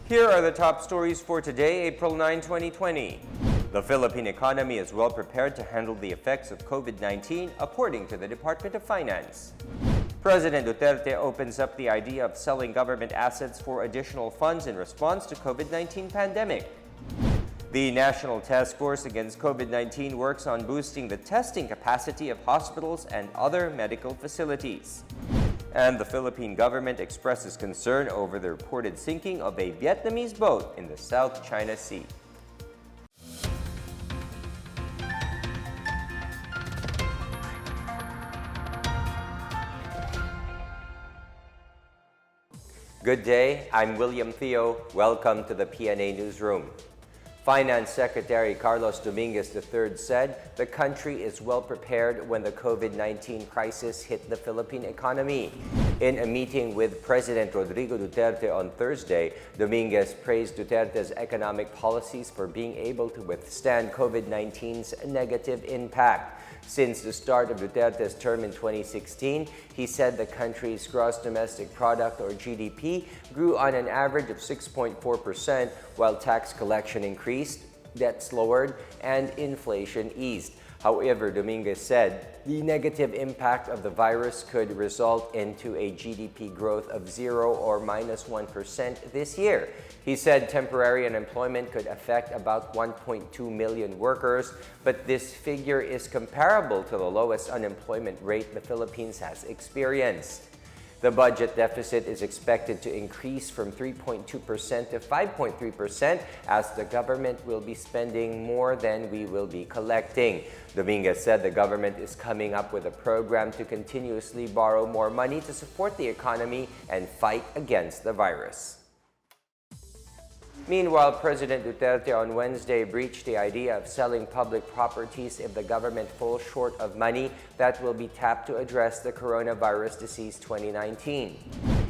Here are the top stories for today, April 9, 2020. The Philippine economy is well prepared to handle the effects of COVID-19, according to the Department of Finance. President Duterte opens up the idea of selling government assets for additional funds in response to COVID-19 pandemic. The National Task Force Against COVID-19 works on boosting the testing capacity of hospitals and other medical facilities. And the Philippine government expresses concern over the reported sinking of a Vietnamese boat in the South China Sea. Good day, I'm William Theo. Welcome to the PNA Newsroom. Finance Secretary Carlos Dominguez III said the country is well prepared when the COVID-19 crisis hit the Philippine economy. In a meeting with President Rodrigo Duterte on Thursday, Dominguez praised Duterte's economic policies for being able to withstand COVID-19's negative impact. Since the start of Duterte's term in 2016, he said the country's gross domestic product, or GDP, grew on an average of 6.4%, while tax collection increased, debts lowered, and inflation eased. However, Dominguez said the negative impact of the virus could result into a GDP growth of 0 or -1% this year. He said temporary unemployment could affect about 1.2 million workers, but this figure is comparable to the lowest unemployment rate the Philippines has experienced. The budget deficit is expected to increase from 3.2% to 5.3% as the government will be spending more than we will be collecting. Dominguez said the government is coming up with a program to continuously borrow more money to support the economy and fight against the virus. Meanwhile, President Duterte on Wednesday breached the idea of selling public properties if the government falls short of money that will be tapped to address the coronavirus disease 2019.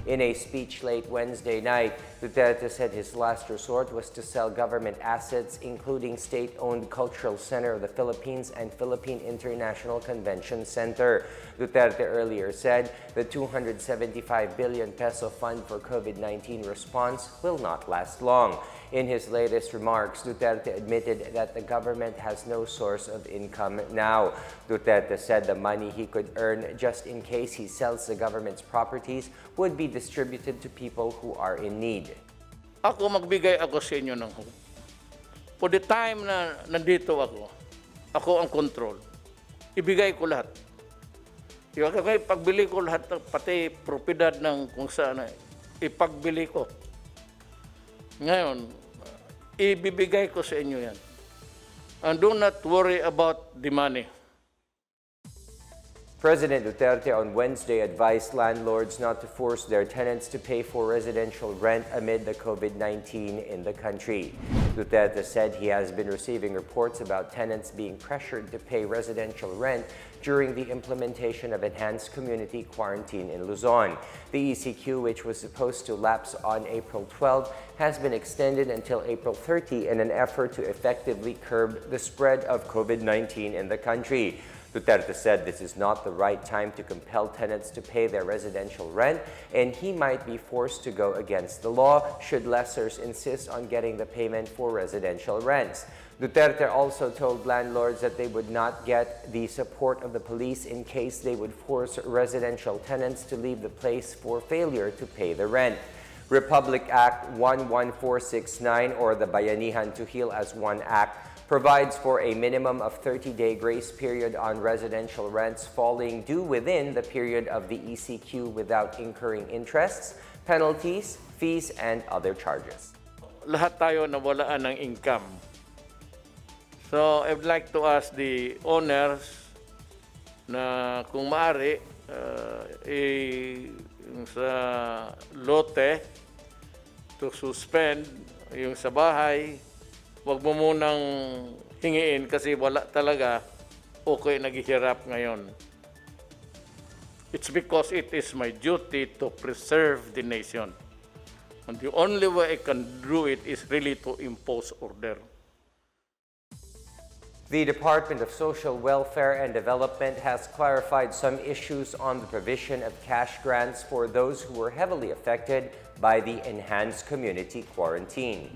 In a speech late Wednesday night, Duterte said his last resort was to sell government assets, including state-owned Cultural Center of the Philippines and Philippine International Convention Center. Duterte earlier said the 275 billion peso fund for COVID-19 response will not last long. In his latest remarks, Duterte admitted that the government has no source of income now. Duterte said the money he could earn just in case he sells the government's properties would be distributed to people who are in need. Ako magbigay ako sa inyo ng hope. For the time na nandito ako ang control. Ibigay ko lahat. Pagbili ko lahat, pati propiedad ng kung saan, ipagbili ko. Ngayon, ibibigay ko sa inyo yan. And do not worry about the money. President Duterte on Wednesday advised landlords not to force their tenants to pay for residential rent amid the COVID-19 in the country. Duterte said he has been receiving reports about tenants being pressured to pay residential rent during the implementation of enhanced community quarantine in Luzon. The ECQ, which was supposed to lapse on April 12, has been extended until April 30 in an effort to effectively curb the spread of COVID-19 in the country. Duterte said this is not the right time to compel tenants to pay their residential rent, and he might be forced to go against the law should lessors insist on getting the payment for residential rents. Duterte also told landlords that they would not get the support of the police in case they would force residential tenants to leave the place for failure to pay the rent. Republic Act 11469, or the Bayanihan to Heal as One Act, provides for a minimum of 30-day grace period on residential rents falling due within the period of the ECQ without incurring interests, penalties, fees, and other charges. Lahat tayo nawalaan ng income. So, I would like to ask the owners na kung maaari, yung sa lote, to suspend yung sa bahay. Huwag mo munang hingiin kasi wala talaga, okay naghihirap ngayon. It's because it is my duty to preserve the nation. And the only way I can do it is really to impose order. The Department of Social Welfare and Development has clarified some issues on the provision of cash grants for those who were heavily affected by the enhanced community quarantine.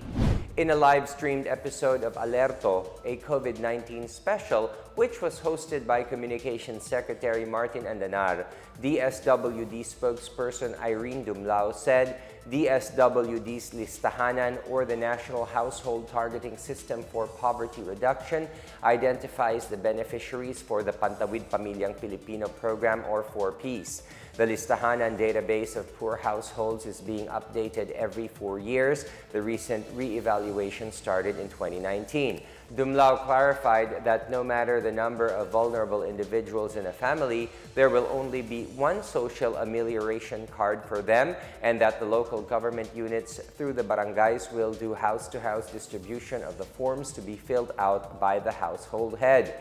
In a live-streamed episode of Alerto, a COVID-19 special, which was hosted by Communications Secretary Martin Andanar, DSWD spokesperson Irene Dumlao said DSWD's Listahanan, or the National Household Targeting System for Poverty Reduction, identifies the beneficiaries for the Pantawid Pamilyang Pilipino program, or 4Ps. The Listahanan database of poor households is being updated every 4 years. The recent re-evaluation started in 2019. Dumlao clarified that no matter the number of vulnerable individuals in a family, there will only be one social amelioration card for them, and that the local government units through the barangays will do house-to-house distribution of the forms to be filled out by the household head.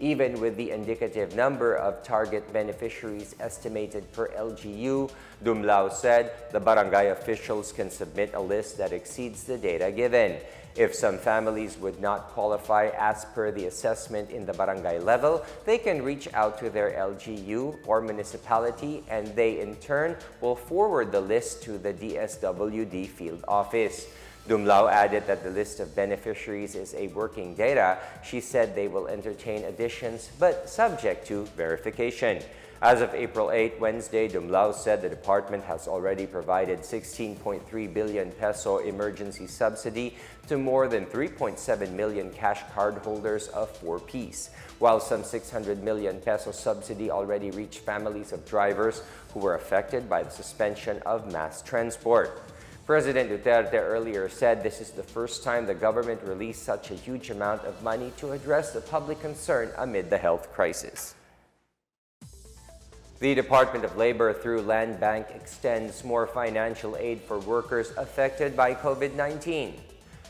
Even with the indicative number of target beneficiaries estimated per LGU, Dumlao said the barangay officials can submit a list that exceeds the data given. If some families would not qualify as per the assessment in the barangay level, they can reach out to their LGU or municipality, and they in turn will forward the list to the DSWD field office. Dumlao added that the list of beneficiaries is a working data. She said they will entertain additions, but subject to verification. As of April 8, Wednesday, Dumlao said the department has already provided 16.3 billion peso emergency subsidy to more than 3.7 million cash card holders of 4Ps, while some 600 million peso subsidy already reached families of drivers who were affected by the suspension of mass transport. President Duterte earlier said this is the first time the government released such a huge amount of money to address the public concern amid the health crisis. The Department of Labor through Land Bank extends more financial aid for workers affected by COVID-19.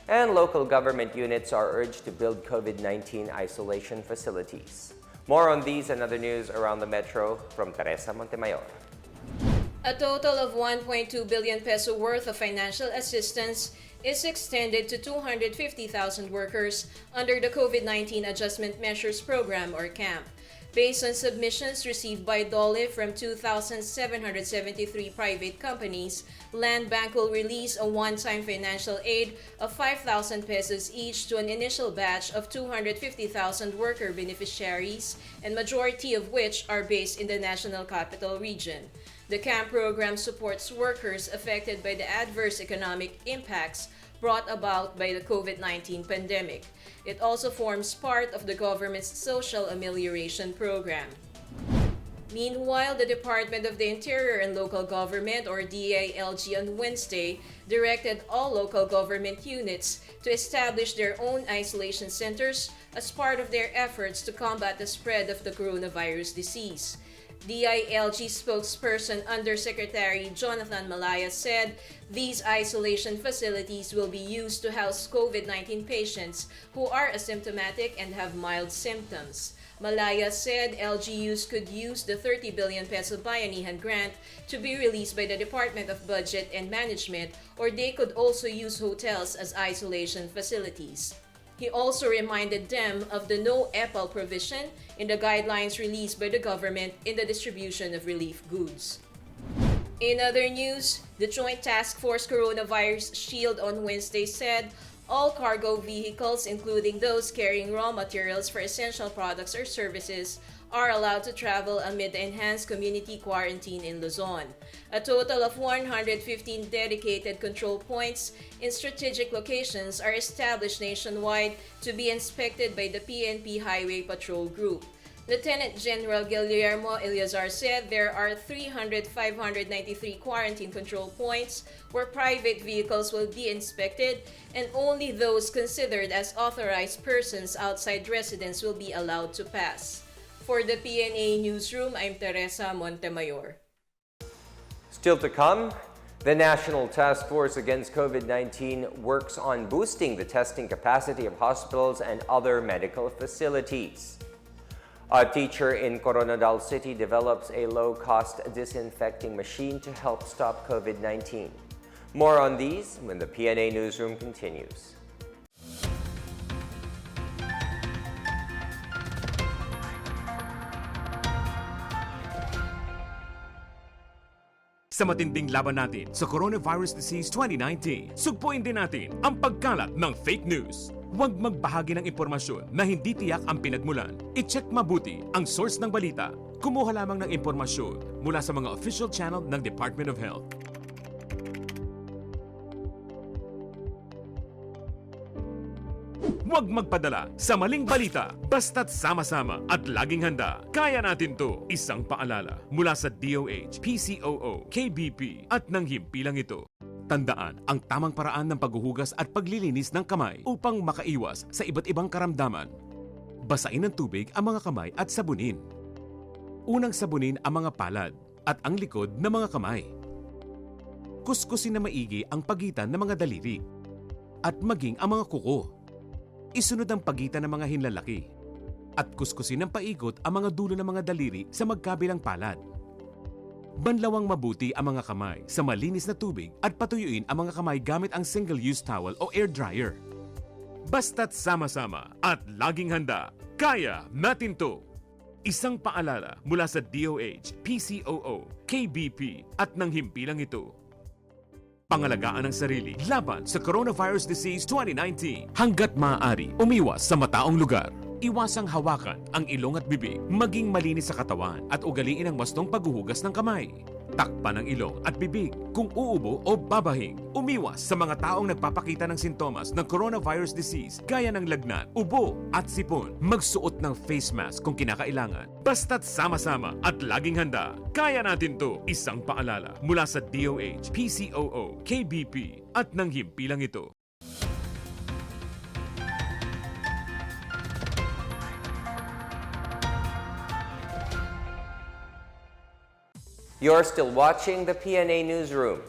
And local government units are urged to build COVID-19 isolation facilities. More on these and other news around the metro from Teresa Montemayor. A total of 1.2 billion peso worth of financial assistance is extended to 250,000 workers under the COVID-19 Adjustment Measures Program, or CAMP. Based on submissions received by DOLE from 2,773 private companies, Land Bank will release a one-time financial aid of 5,000 pesos each to an initial batch of 250,000 worker beneficiaries, and majority of which are based in the National Capital Region. The CAMP program supports workers affected by the adverse economic impacts brought about by the COVID-19 pandemic. It also forms part of the government's social amelioration program. Meanwhile, the Department of the Interior and Local Government, or DILG, on Wednesday directed all local government units to establish their own isolation centers as part of their efforts to combat the spread of the coronavirus disease. DILG spokesperson Undersecretary Jonathan Malaya said these isolation facilities will be used to house COVID-19 patients who are asymptomatic and have mild symptoms. Malaya said LGUs could use the 30 billion peso Bayanihan grant to be released by the Department of Budget and Management, or they could also use hotels as isolation facilities. He also reminded them of the no EPAL provision in the guidelines released by the government in the distribution of relief goods. In other news, the Joint Task Force Coronavirus Shield on Wednesday said all cargo vehicles, including those carrying raw materials for essential products or services, are allowed to travel amid the enhanced community quarantine in Luzon. A total of 115 dedicated control points in strategic locations are established nationwide to be inspected by the PNP Highway Patrol Group. Lieutenant General Guillermo Eleazar said there are 593 quarantine control points where private vehicles will be inspected, and only those considered as authorized persons outside residence will be allowed to pass. For the PNA Newsroom, I'm Teresa Montemayor. Still to come, the National Task Force Against COVID-19 works on boosting the testing capacity of hospitals and other medical facilities. A teacher in Koronadal City develops a low-cost disinfecting machine to help stop COVID-19. More on these when the PNA Newsroom continues. sa matinding laban natin sa Coronavirus Disease 2019. Sugpuin din natin ang pagkalat ng fake news. Huwag magbahagi ng impormasyon na hindi tiyak ang pinagmulan. I-check mabuti ang source ng balita. Kumuha lamang ng impormasyon mula sa mga official channel ng Department of Health. Huwag magpadala sa maling balita, basta't sama-sama at laging handa. Kaya natin to. Isang paalala mula sa DOH, PCOO, KBP at ng himpilang ito. Tandaan ang tamang paraan ng paghuhugas at paglilinis ng kamay upang makaiwas sa iba't ibang karamdaman. Basain ng tubig ang mga kamay at sabunin. Unang sabunin ang mga palad at ang likod ng mga kamay. Kuskusin na maigi ang pagitan ng mga daliri at maging ang mga kuko. Isunod ang pagitan ng mga hinlalaki at kuskusin ng paikot ang mga dulo ng mga daliri sa magkabilang palad. Banlawang mabuti ang mga kamay sa malinis na tubig at patuyuin ang mga kamay gamit ang single-use towel o air dryer. Basta't sama-sama at laging handa, kaya natin to! Isang paalala mula sa DOH, PCOO, KBP at ng himpilang ito. Pangalagaan ang sarili laban sa Coronavirus Disease 2019. Hanggat maaari, umiwas sa mataong lugar. Iwasang hawakan ang ilong at bibig, maging malinis sa katawan at ugaliin ang wastong paghuhugas ng kamay. Takpan ang ilong at bibig kung uubo o babahing. Umiwas sa mga taong nagpapakita ng sintomas ng coronavirus disease gaya ng lagnat, ubo at sipon. Magsuot ng face mask kung kinakailangan. Basta't sama-sama at laging handa. Kaya natin to. Isang paalala mula sa DOH, PCOO, KBP at ng himpilang ito. You're still watching the PNA Newsroom.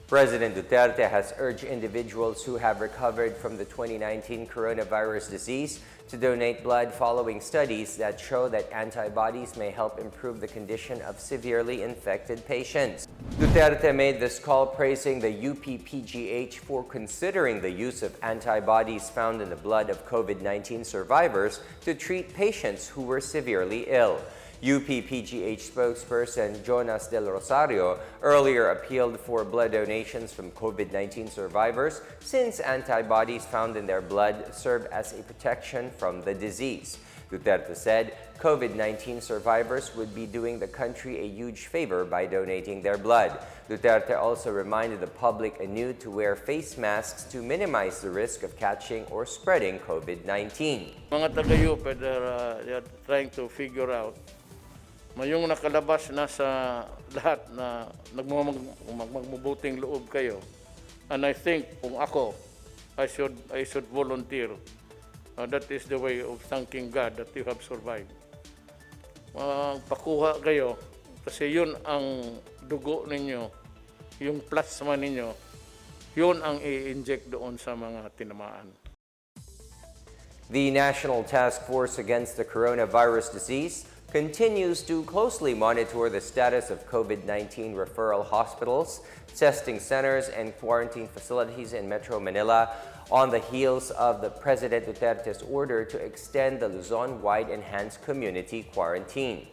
President Duterte has urged individuals who have recovered from the 2019 coronavirus disease to donate blood following studies that show that antibodies may help improve the condition of severely infected patients. Duterte made this call praising the UPPGH for considering the use of antibodies found in the blood of COVID-19 survivors to treat patients who were severely ill. UPPGH spokesperson Jonas Del Rosario earlier appealed for blood donations from COVID-19 survivors since antibodies found in their blood serve as a protection from the disease. Duterte said COVID-19 survivors would be doing the country a huge favor by donating their blood. Duterte also reminded the public anew to wear face masks to minimize the risk of catching or spreading COVID-19. Mga taga-UP, they're trying to figure out yung nakalabas na sa lahat na magmabuting loob kayo. And I think kung ako, I should volunteer. That is the way of thanking God that you have survived. Pakuha kayo kasi yun ang dugo ninyo, yung plasma ninyo, yun ang i-inject doon sa mga tinamaan. The National Task Force Against the Coronavirus Disease continues to closely monitor the status of COVID-19 referral hospitals, testing centers, and quarantine facilities in Metro Manila on the heels of the President Duterte's order to extend the Luzon-wide enhanced community quarantine.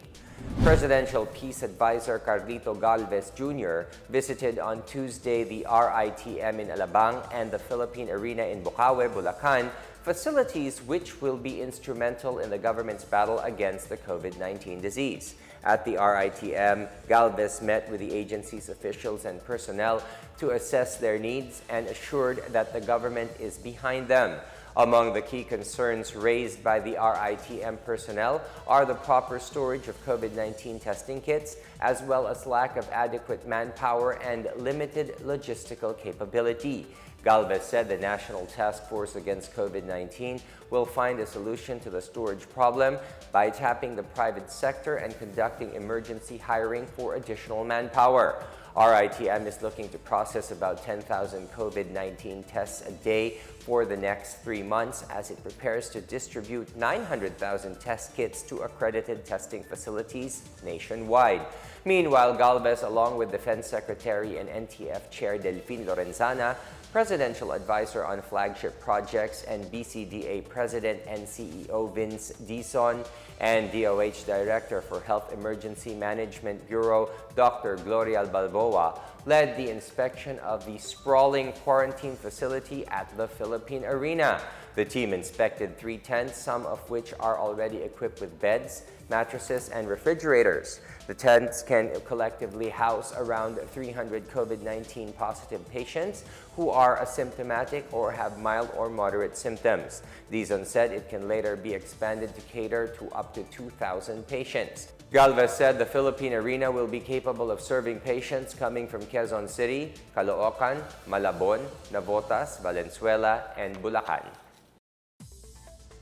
Presidential Peace Advisor Carlito Galvez Jr. visited on Tuesday the RITM in Alabang and the Philippine Arena in Bukawe, Bulacan, facilities which will be instrumental in the government's battle against the COVID-19 disease. At the RITM, Galvez met with the agency's officials and personnel to assess their needs and assured that the government is behind them. Among the key concerns raised by the RITM personnel are the proper storage of COVID-19 testing kits, as well as lack of adequate manpower and limited logistical capability. Galvez said the National Task Force Against COVID-19 will find a solution to the storage problem by tapping the private sector and conducting emergency hiring for additional manpower. RITM is looking to process about 10,000 COVID-19 tests a day for the next 3 months as it prepares to distribute 900,000 test kits to accredited testing facilities nationwide. Meanwhile, Galvez, along with Defense Secretary and NTF Chair Delfin Lorenzana, Presidential Advisor on Flagship Projects and BCDA President and CEO Vince Dizon, and DOH Director for Health Emergency Management Bureau Dr. Gloria Balbo POA led the inspection of the sprawling quarantine facility at the Philippine Arena. The team inspected 3 tents, some of which are already equipped with beds, mattresses, and refrigerators. The tents can collectively house around 300 COVID-19 positive patients who are asymptomatic or have mild or moderate symptoms. Dizon said it can later be expanded to cater to up to 2,000 patients. Galvez said the Philippine Arena will be capable of serving patients coming from Quezon City, Caloocan, Malabon, Navotas, Valenzuela, and Bulacan.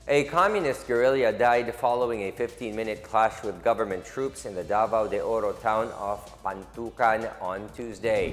A communist guerrilla died following a 15-minute clash with government troops in the Davao del Oro town of Pantucan on Tuesday.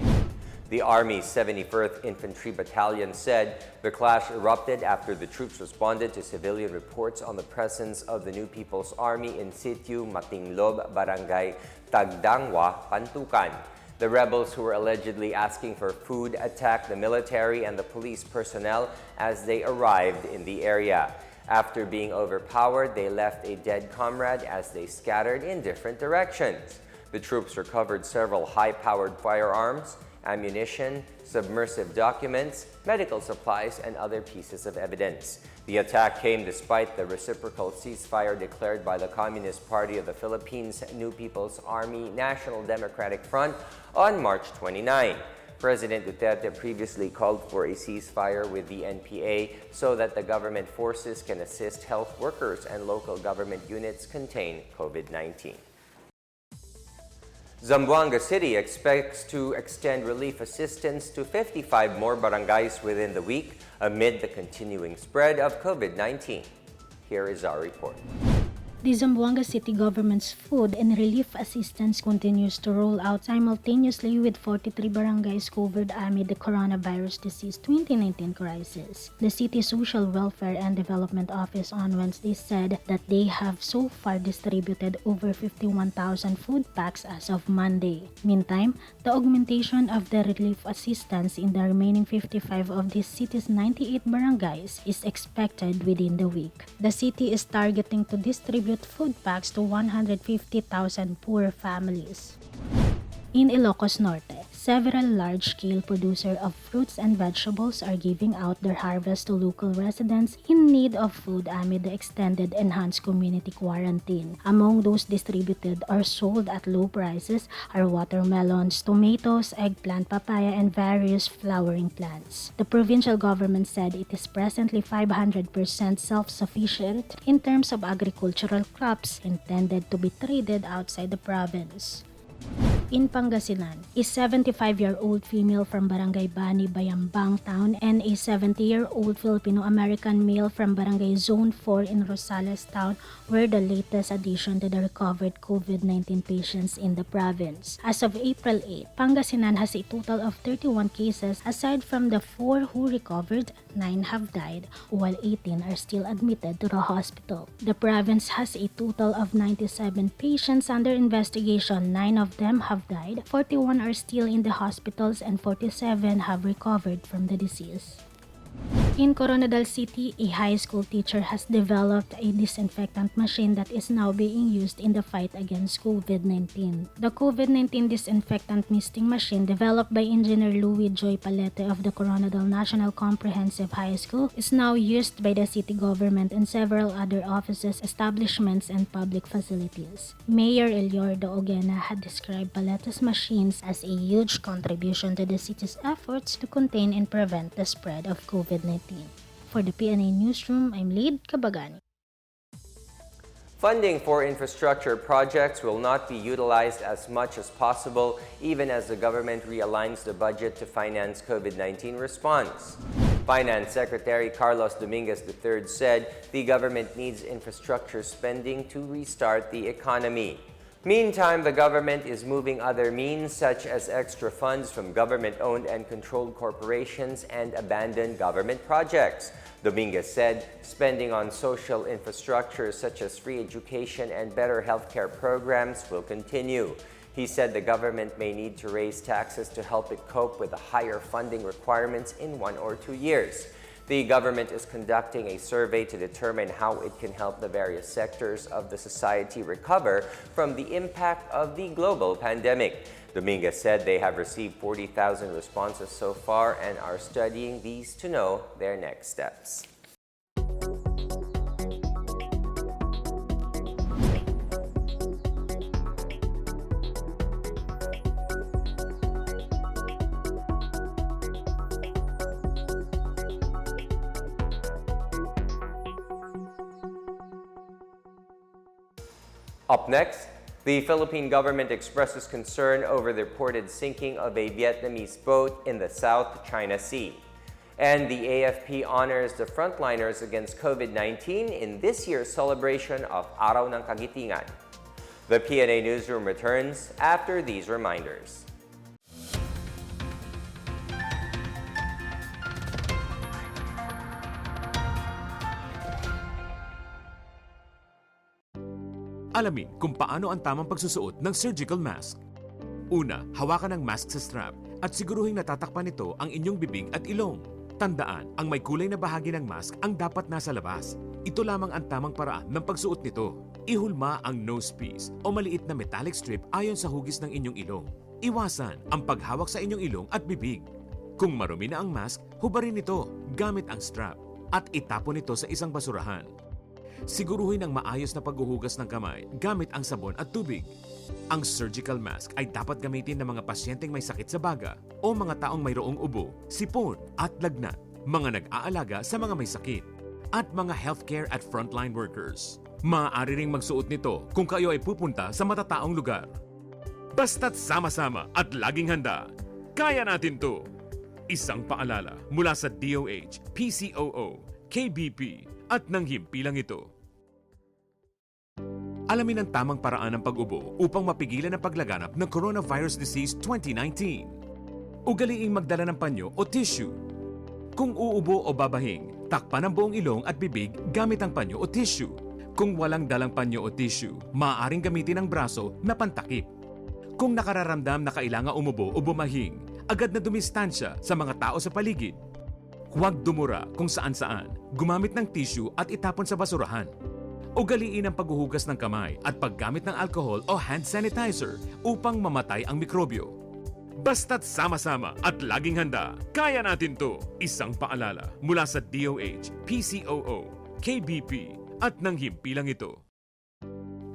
The Army's 71st Infantry Battalion said the clash erupted after the troops responded to civilian reports on the presence of the New People's Army in Sitio Matinglob, Barangay Tagdangwa, Pantucan. The rebels, who were allegedly asking for food, attacked the military and the police personnel as they arrived in the area. After being overpowered, they left a dead comrade as they scattered in different directions. The troops recovered several high-powered firearms, ammunition, submersive documents, medical supplies, and other pieces of evidence. The attack came despite the reciprocal ceasefire declared by the Communist Party of the Philippines' New People's Army National Democratic Front on March 29. President Duterte previously called for a ceasefire with the NPA so that the government forces can assist health workers and local government units contain COVID-19. Zamboanga City expects to extend relief assistance to 55 more barangays within the week amid the continuing spread of COVID-19. Here is our report. The Zamboanga City government's food and relief assistance continues to roll out simultaneously with 43 barangays covered amid the coronavirus disease 2019 crisis. The City Social Welfare and Development Office on Wednesday said that they have so far distributed over 51,000 food packs as of Monday. Meantime, the augmentation of the relief assistance in the remaining 55 of the city's 98 barangays is expected within the week. The city is targeting to distribute food packs to 150,000 poor families. In Ilocos Norte, several large-scale producers of fruits and vegetables are giving out their harvest to local residents in need of food amid the extended enhanced community quarantine. Among those distributed or sold at low prices are watermelons, tomatoes, eggplant, papaya, and various flowering plants. The provincial government said it is presently 500% self-sufficient in terms of agricultural crops intended to be traded outside the province. In Pangasinan, a 75-year-old female from Barangay Bani, Bayambang Town and a 70-year-old Filipino-American male from Barangay Zone 4 in Rosales Town were the latest addition to the recovered COVID-19 patients in the province. As of April 8, Pangasinan has a total of 31 cases. Aside from the 4 who recovered, 9 have died, while 18 are still admitted to the hospital. The province has a total of 97 patients under investigation. 9 of them have died, 41 are still in the hospitals, and 47 have recovered from the disease. In Koronadal City, a high school teacher has developed a disinfectant machine that is now being used in the fight against COVID-19. The COVID-19 disinfectant misting machine, developed by Engineer Louis Joy Palete of the Koronadal National Comprehensive High School, is now used by the city government and several other offices, establishments, and public facilities. Mayor Eliordo Ogena had described Palete's machines as a huge contribution to the city's efforts to contain and prevent the spread of COVID-19. For the PNA Newsroom, I'm Lid Kabagani. Funding for infrastructure projects will not be utilized as much as possible, even as the government realigns the budget to finance COVID-19 response. Finance Secretary Carlos Dominguez III said the government needs infrastructure spending to restart the economy. Meantime, the government is moving other means such as extra funds from government-owned and controlled corporations and abandoned government projects. Dominguez said spending on social infrastructure such as free education and better healthcare programs will continue. He said the government may need to raise taxes to help it cope with the higher funding requirements in 1 or 2 years. The government is conducting a survey to determine how it can help the various sectors of the society recover from the impact of the global pandemic. Dominguez said they have received 40,000 responses so far and are studying these to know their next steps. Up next, the Philippine government expresses concern over the reported sinking of a Vietnamese boat in the South China Sea. And the AFP honors the frontliners against COVID-19 in this year's celebration of Araw ng Kagitingan. The PNA Newsroom returns after these reminders. Alamin kung paano ang tamang pagsusuot ng surgical mask. Una, hawakan ang mask sa strap at siguruhing natatakpan nito ang inyong bibig at ilong. Tandaan, ang may kulay na bahagi ng mask ang dapat nasa labas. Ito lamang ang tamang paraan ng pagsuot nito. Ihulma ang nose piece o maliit na metallic strip ayon sa hugis ng inyong ilong. Iwasan ang paghawak sa inyong ilong at bibig. Kung marumi na ang mask, hubarin ito gamit ang strap at itapon ito sa isang basurahan. Siguruhin ang maayos na paghuhugas ng kamay gamit ang sabon at tubig. Ang surgical mask ay dapat gamitin ng mga pasyenteng may sakit sa baga o mga taong mayroong ubo, sipon at lagnat, mga nag-aalaga sa mga may sakit, at mga healthcare at frontline workers. Maaari ring magsuot nito kung kayo ay pupunta sa matataong lugar. Basta't sama-sama at laging handa, kaya natin to! Isang paalala mula sa DOH, PCOO, KBP at ng himpilang ito. Alamin ang tamang paraan ng pag-ubo upang mapigilan ang paglaganap ng Coronavirus Disease 2019. Ugaliing magdala ng panyo o tissue. Kung uubo o babahing, takpan ang buong ilong at bibig gamit ang panyo o tissue. Kung walang dalang panyo o tissue, maaaring gamitin ang braso na pantakip. Kung nakararamdam na kailangan umubo o bumahing, agad na dumistansya sa mga tao sa paligid. Huwag dumura kung saan-saan, gumamit ng tissue at itapon sa basurahan. Ugaliin ang paghuhugas ng kamay at paggamit ng alcohol o hand sanitizer upang mamatay ang mikrobyo. Basta't sama-sama at laging handa, kaya natin to! Isang paalala mula sa DOH, PCOO, KBP at ng himpilang ito.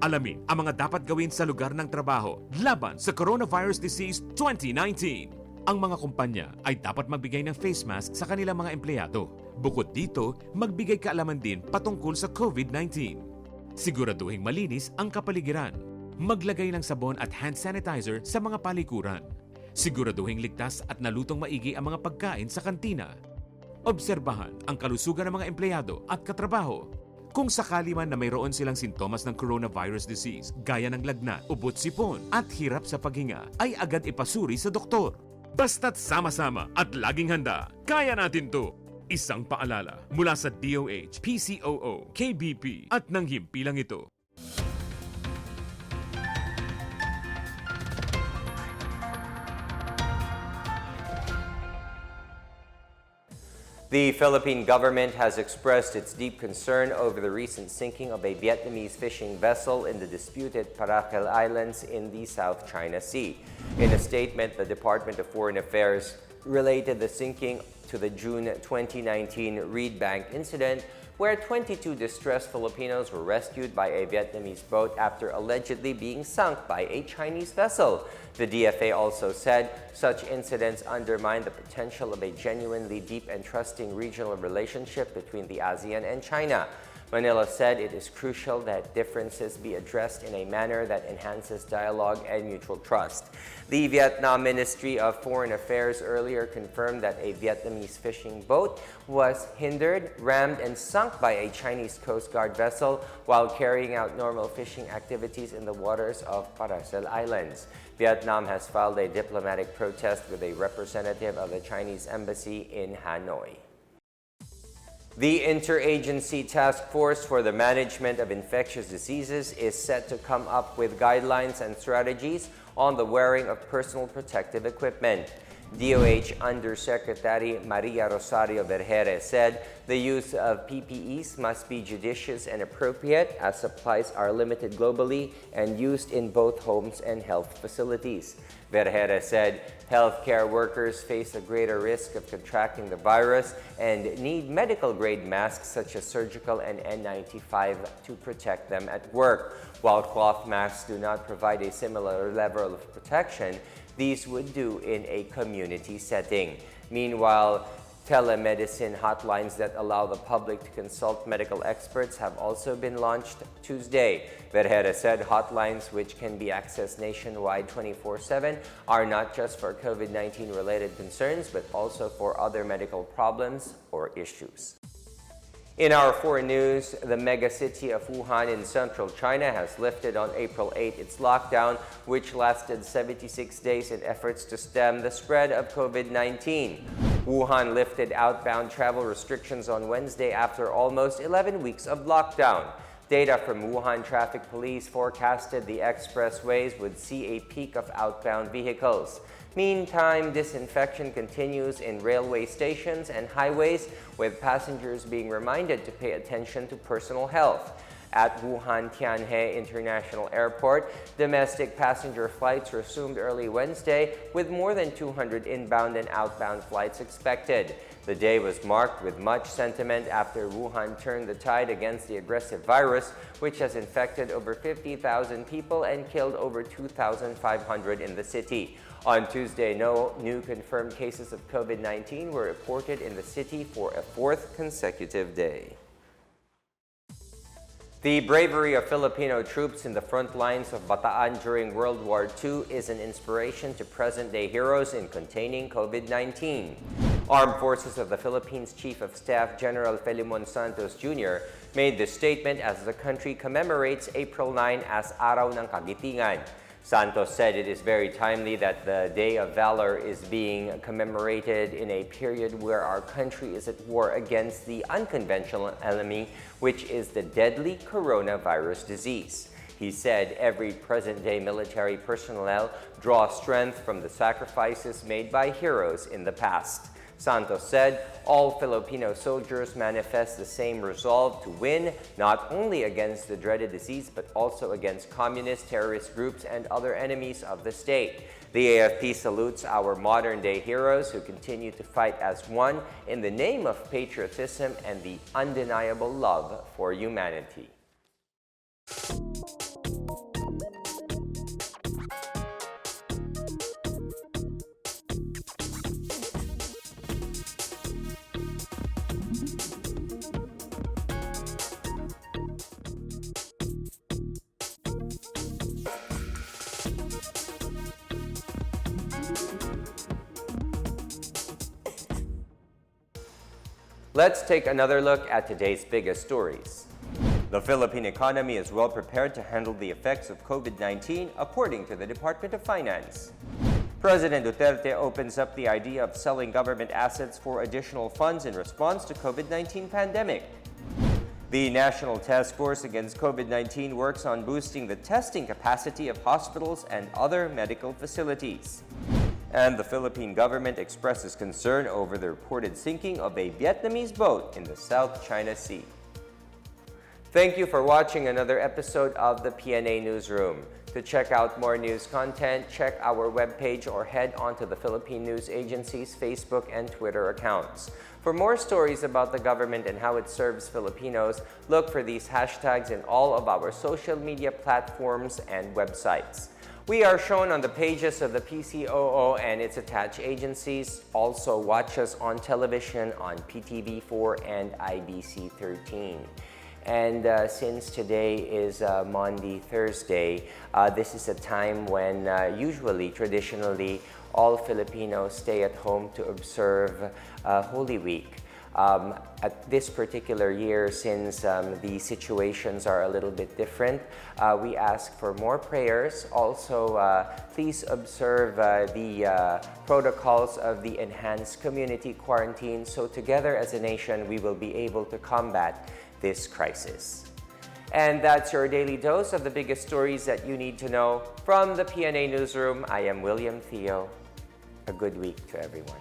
Alamin ang mga dapat gawin sa lugar ng trabaho laban sa Coronavirus Disease 2019. Ang mga kumpanya ay dapat magbigay ng face mask sa kanilang mga empleyado. Bukod dito, magbigay kaalaman din patungkol sa COVID-19. Siguraduhing malinis ang kapaligiran. Maglagay ng sabon at hand sanitizer sa mga palikuran. Siguraduhing ligtas at nalutong maigi ang mga pagkain sa kantina. Obserbahan ang kalusugan ng mga empleyado at katrabaho. Kung sakali man na mayroon silang sintomas ng coronavirus disease, gaya ng lagnat, ubot sipon at hirap sa paghinga, ay agad ipasuri sa doktor. Basta't sama-sama at laging handa, kaya natin to! Isang paalala mula sa DOH, PCOO, KBP at ng himpilang ito. The Philippine government has expressed its deep concern over the recent sinking of a Vietnamese fishing vessel in the disputed Paracel Islands in the South China Sea. In a statement, the Department of Foreign Affairs related the sinking to the June 2019 Reed Bank incident, where 22 distressed Filipinos were rescued by a Vietnamese boat after allegedly being sunk by a Chinese vessel. The DFA also said such incidents undermine the potential of a genuinely deep and trusting regional relationship between the ASEAN and China. Manila said it is crucial that differences be addressed in a manner that enhances dialogue and mutual trust. The Vietnam Ministry of Foreign Affairs earlier confirmed that a Vietnamese fishing boat was hindered, rammed, and sunk by a Chinese Coast Guard vessel while carrying out normal fishing activities in the waters of Paracel Islands. Vietnam has filed a diplomatic protest with a representative of the Chinese embassy in Hanoi. The Interagency Task Force for the Management of Infectious Diseases is set to come up with guidelines and strategies on the wearing of personal protective equipment. DOH Undersecretary Maria Rosario Vergere said the use of PPEs must be judicious and appropriate as supplies are limited globally and used in both homes and health facilities. Vergere said healthcare workers face a greater risk of contracting the virus and need medical-grade masks such as surgical and N95 to protect them at work. While cloth masks do not provide a similar level of protection, these would do in a community setting. Meanwhile, telemedicine hotlines that allow the public to consult medical experts have also been launched Tuesday. Vergere said hotlines, which can be accessed nationwide 24/7, are not just for COVID-19 related concerns, but also for other medical problems or issues. In our foreign news, the mega city of Wuhan in central China has lifted on April 8 its lockdown, which lasted 76 days in efforts to stem the spread of COVID-19. Wuhan lifted outbound travel restrictions on Wednesday after almost 11 weeks of lockdown. Data from Wuhan Traffic Police forecasted the expressways would see a peak of outbound vehicles. Meantime, disinfection continues in railway stations and highways, with passengers being reminded to pay attention to personal health. At Wuhan Tianhe International Airport, domestic passenger flights resumed early Wednesday, with more than 200 inbound and outbound flights expected. The day was marked with much sentiment after Wuhan turned the tide against the aggressive virus, which has infected over 50,000 people and killed over 2,500 in the city. On Tuesday, no new confirmed cases of COVID-19 were reported in the city for a fourth consecutive day. The bravery of Filipino troops in the front lines of Bataan during World War II is an inspiration to present-day heroes in containing COVID-19. Armed Forces of the Philippines Chief of Staff General Felimon Santos Jr. made this statement as the country commemorates April 9 as Araw ng Kagitingan. Santos said it is very timely that the Day of Valor is being commemorated in a period where our country is at war against the unconventional enemy, which is the deadly coronavirus disease. He said every present-day military personnel draws strength from the sacrifices made by heroes in the past. Santos said all Filipino soldiers manifest the same resolve to win not only against the dreaded disease but also against communist terrorist groups and other enemies of the state. The AFP salutes our modern-day heroes who continue to fight as one in the name of patriotism and the undeniable love for humanity. Let's take another look at today's biggest stories. The Philippine economy is well prepared to handle the effects of COVID-19, according to the Department of Finance. President Duterte opens up the idea of selling government assets for additional funds in response to COVID-19 pandemic. The National Task Force Against COVID-19 works on boosting the testing capacity of hospitals and other medical facilities. And the Philippine government expresses concern over the reported sinking of a Vietnamese boat in the South China Sea. Thank you for watching another episode of the PNA Newsroom. To check out more news content, check our webpage or head onto the Philippine News Agency's Facebook and Twitter accounts. For more stories about the government and how it serves Filipinos, look for these hashtags in all of our social media platforms and websites. We are shown on the pages of the PCOO and its attached agencies. Also watch us on television on PTV4 and IBC 13. And since today is Maundy Thursday, this is a time when traditionally, all Filipinos stay at home to observe Holy Week. At this particular year, since the situations are a little bit different, we ask for more prayers. Also, please observe the protocols of the enhanced community quarantine, so together as a nation, we will be able to combat this crisis. And that's your daily dose of the biggest stories that you need to know. From the PNA Newsroom, I am William Theo. a good week to everyone.